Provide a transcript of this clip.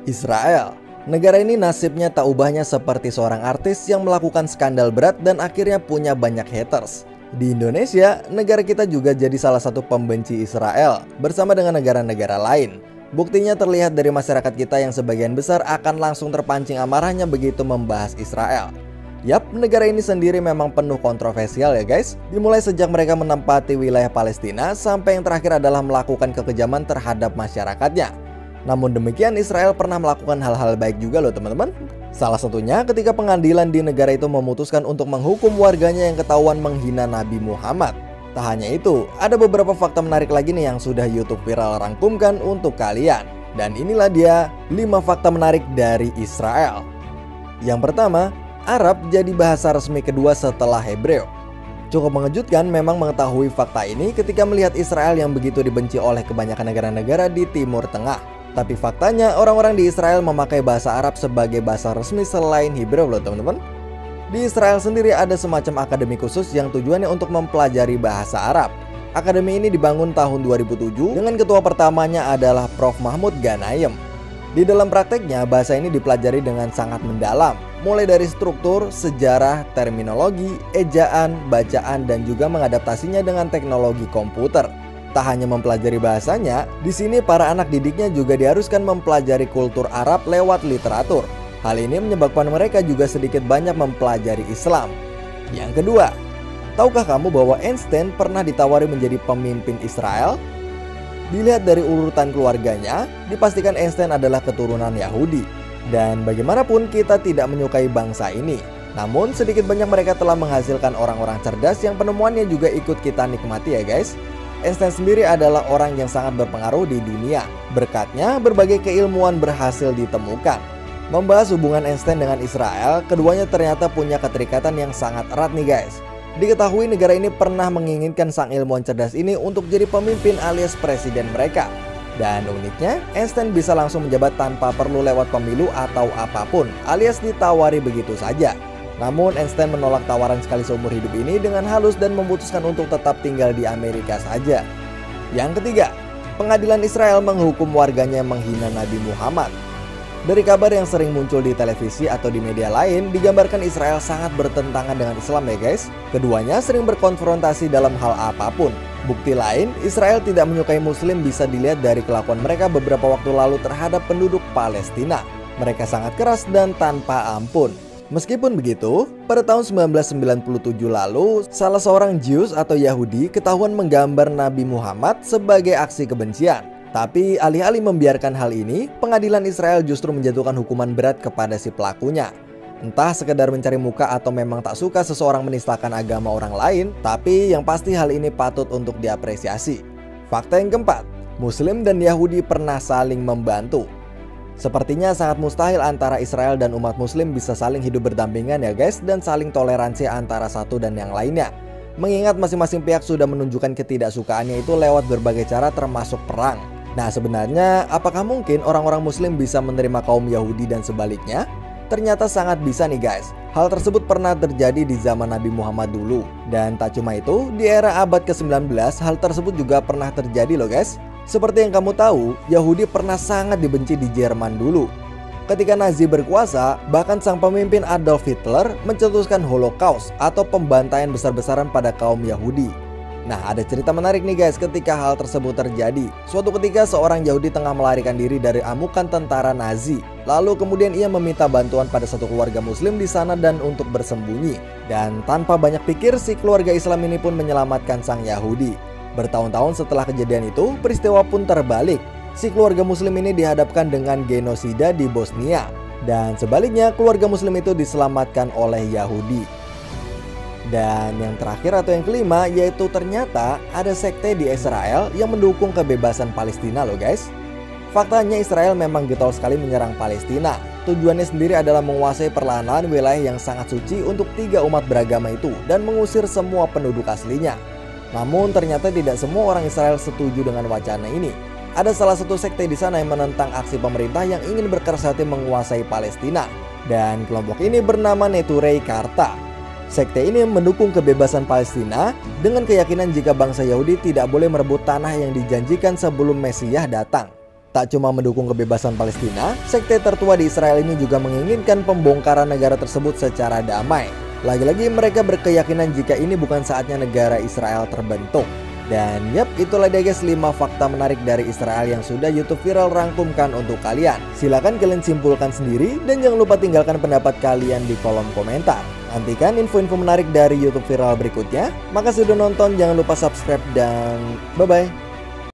Israel. Negara ini nasibnya tak ubahnya seperti seorang artis yang melakukan skandal berat dan akhirnya punya banyak haters. Di Indonesia, negara kita juga jadi salah satu pembenci Israel bersama dengan negara-negara lain. Buktinya terlihat dari masyarakat kita yang sebagian besar akan langsung terpancing amarahnya begitu membahas Israel. Yap, negara ini sendiri memang penuh kontroversial ya guys. Dimulai sejak mereka menempati wilayah Palestina sampai yang terakhir adalah melakukan kekejaman terhadap masyarakatnya. Namun demikian, Israel pernah melakukan hal-hal baik juga loh teman-teman. Salah satunya ketika pengadilan di negara itu memutuskan untuk menghukum warganya yang ketahuan menghina Nabi Muhammad. Tak hanya itu, ada beberapa fakta menarik lagi nih yang sudah YouTube Viral rangkumkan untuk kalian. Dan inilah dia 5 fakta menarik dari Israel. Yang pertama, Arab jadi bahasa resmi kedua setelah Hebreo. Cukup mengejutkan memang mengetahui fakta ini ketika melihat Israel yang begitu dibenci oleh kebanyakan negara-negara di Timur Tengah. Tapi faktanya orang-orang di Israel memakai bahasa Arab sebagai bahasa resmi selain Hebreo loh teman-teman. Di Israel sendiri ada semacam akademi khusus yang tujuannya untuk mempelajari bahasa Arab. Akademi ini dibangun tahun 2007 dengan ketua pertamanya adalah Prof. Mahmud Ghanayem. Di dalam prakteknya bahasa ini dipelajari dengan sangat mendalam, mulai dari struktur, sejarah, terminologi, ejaan, bacaan, dan juga mengadaptasinya dengan teknologi komputer. Tak hanya mempelajari bahasanya, di sini para anak didiknya juga diharuskan mempelajari kultur Arab lewat literatur. Hal ini menyebabkan mereka juga sedikit banyak mempelajari Islam. Yang kedua, tahukah kamu bahwa Einstein pernah ditawari menjadi pemimpin Israel? Dilihat dari urutan keluarganya, dipastikan Einstein adalah keturunan Yahudi. Dan bagaimanapun kita tidak menyukai bangsa ini. Namun sedikit banyak mereka telah menghasilkan orang-orang cerdas yang penemuannya juga ikut kita nikmati ya guys. Einstein sendiri adalah orang yang sangat berpengaruh di dunia. Berkatnya, berbagai keilmuan berhasil ditemukan. Membahas hubungan Einstein dengan Israel, keduanya ternyata punya keterikatan yang sangat erat nih guys. Diketahui negara ini pernah menginginkan sang ilmuwan cerdas ini untuk jadi pemimpin alias presiden mereka. Dan uniknya, Einstein bisa langsung menjabat tanpa perlu lewat pemilu atau apapun, alias ditawari begitu saja. Namun Einstein menolak tawaran sekali seumur hidup ini dengan halus dan memutuskan untuk tetap tinggal di Amerika saja. Yang ketiga, pengadilan Israel menghukum warganya yang menghina Nabi Muhammad. Dari kabar yang sering muncul di televisi atau di media lain, digambarkan Israel sangat bertentangan dengan Islam ya guys. Keduanya sering berkonfrontasi dalam hal apapun. Bukti lain, Israel tidak menyukai Muslim bisa dilihat dari kelakuan mereka beberapa waktu lalu terhadap penduduk Palestina. Mereka sangat keras dan tanpa ampun. Meskipun begitu, pada tahun 1997 lalu, salah seorang Jews atau Yahudi ketahuan menggambar Nabi Muhammad sebagai aksi kebencian. Tapi alih-alih membiarkan hal ini, pengadilan Israel justru menjatuhkan hukuman berat kepada si pelakunya. Entah sekedar mencari muka atau memang tak suka seseorang menistakan agama orang lain, tapi yang pasti hal ini patut untuk diapresiasi. Fakta yang keempat, Muslim dan Yahudi pernah saling membantu. Sepertinya sangat mustahil antara Israel dan umat Muslim bisa saling hidup berdampingan ya guys, dan saling toleransi antara satu dan yang lainnya. Mengingat masing-masing pihak sudah menunjukkan ketidaksukaannya itu lewat berbagai cara termasuk perang. Nah sebenarnya apakah mungkin orang-orang Muslim bisa menerima kaum Yahudi dan sebaliknya? Ternyata sangat bisa nih guys. Hal tersebut pernah terjadi di zaman Nabi Muhammad dulu. Dan tak cuma itu, di era abad ke-19 hal tersebut juga pernah terjadi loh guys. Seperti yang kamu tahu, Yahudi pernah sangat dibenci di Jerman dulu. Ketika Nazi berkuasa, bahkan sang pemimpin Adolf Hitler mencetuskan Holocaust atau pembantaian besar-besaran pada kaum Yahudi. Nah, ada cerita menarik nih guys ketika hal tersebut terjadi. Suatu ketika seorang Yahudi tengah melarikan diri dari amukan tentara Nazi. Lalu kemudian ia meminta bantuan pada satu keluarga Muslim di sana dan untuk bersembunyi. Dan tanpa banyak pikir, si keluarga Islam ini pun menyelamatkan sang Yahudi. Bertahun-tahun setelah kejadian itu, peristiwa pun terbalik. Si keluarga Muslim ini dihadapkan dengan genosida di Bosnia. Dan sebaliknya, keluarga Muslim itu diselamatkan oleh Yahudi. Dan yang terakhir atau yang kelima, yaitu ternyata ada sekte di Israel yang mendukung kebebasan Palestina loh guys. Faktanya Israel memang getol sekali menyerang Palestina. Tujuannya sendiri adalah menguasai perlahan-lahan wilayah yang sangat suci untuk 3 umat beragama itu dan mengusir semua penduduk aslinya. Namun ternyata tidak semua orang Israel setuju dengan wacana ini. Ada salah satu sekte di sana yang menentang aksi pemerintah yang ingin berkeras hati menguasai Palestina. Dan kelompok ini bernama Neturei Karta. Sekte ini mendukung kebebasan Palestina dengan keyakinan jika bangsa Yahudi tidak boleh merebut tanah yang dijanjikan sebelum Mesias datang. Tak cuma mendukung kebebasan Palestina, sekte tertua di Israel ini juga menginginkan pembongkaran negara tersebut secara damai. Lagi-lagi mereka berkeyakinan jika ini bukan saatnya negara Israel terbentuk. Dan yap, itulah dia guys 5 fakta menarik dari Israel yang sudah YouTube Viral rangkumkan untuk kalian. Silahkan kalian simpulkan sendiri dan jangan lupa tinggalkan pendapat kalian di kolom komentar. Nantikan info-info menarik dari YouTube Viral berikutnya. Makasih sudah nonton, jangan lupa subscribe dan bye-bye.